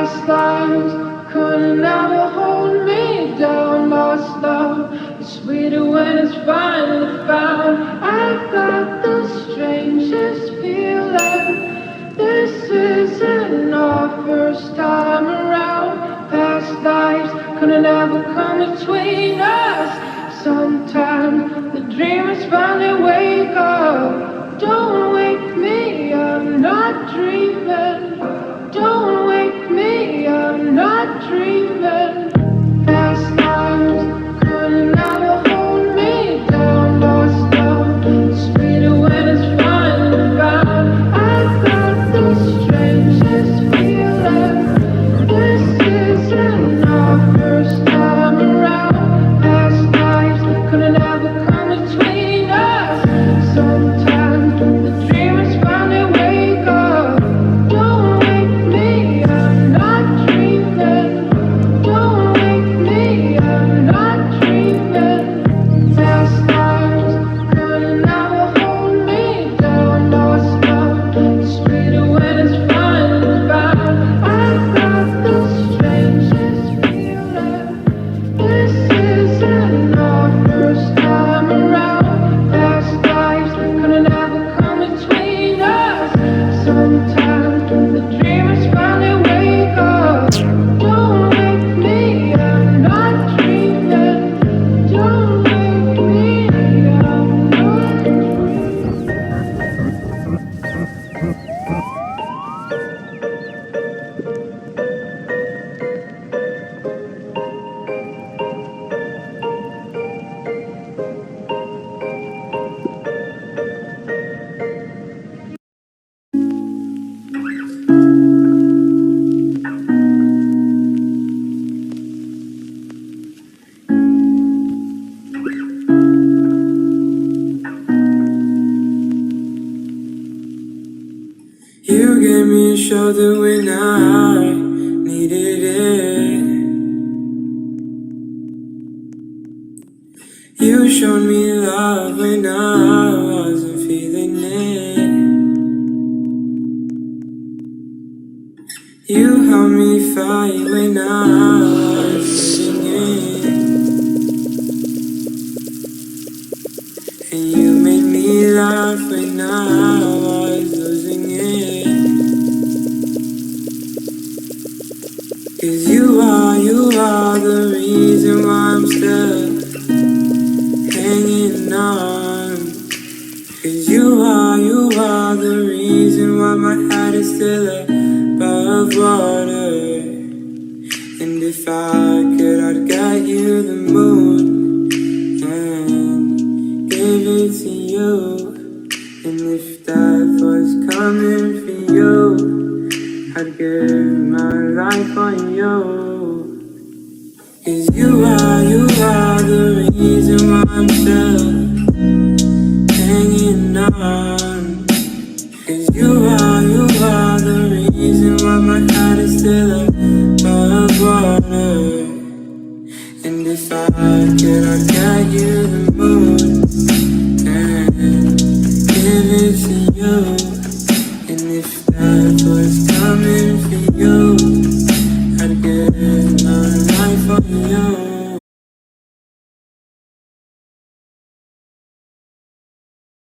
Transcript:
Past lives couldn't ever hold me down. Lost love is sweeter when it's finally found. I've got the strangest feeling. This isn't our first time around. Past lives couldn't ever come between us. Sometimes the dreamers finally wake up. Don't wake me, I'm not dreaming. Don't wake me, I'm not dreaming. Past lives couldn't ever hold me down. Lost love, sweeter when it's finally found. I've got the strangest feeling. This isn't our first time around. Past lives couldn't ever come between us. Sometimes the dreamers finally wake up. Don't wake me, I'm not dreaming. Don't wake me, I'm not dreaming. Past lives couldn't ever hold me down. Lost love, sweeter when it's finally found. I've got the strangest feeling. This isn't our first time around. Past lives couldn't ever come between us. Sometimes the dreamers finally wake up. Don't wake me, I'm not dreaming. Don't wake me, I'm not dreaming. You gave me a shoulder when I needed it. You showed me love when I wasn't feeling it. You helped me fight when I was losing it. And you made me laugh when I was losing it. 'Cause you are the reason why I'm still hanging on. 'Cause you are the reason why my head is still above water. And if I could, I'd get you the moon and give it to you. And if death was coming for you, I'd give my life on you. 'Cause you are the reason why I'm still hanging on. 'Cause you are the reason why my heart is still above water. And if I could, I'd get you the moon and give it to you.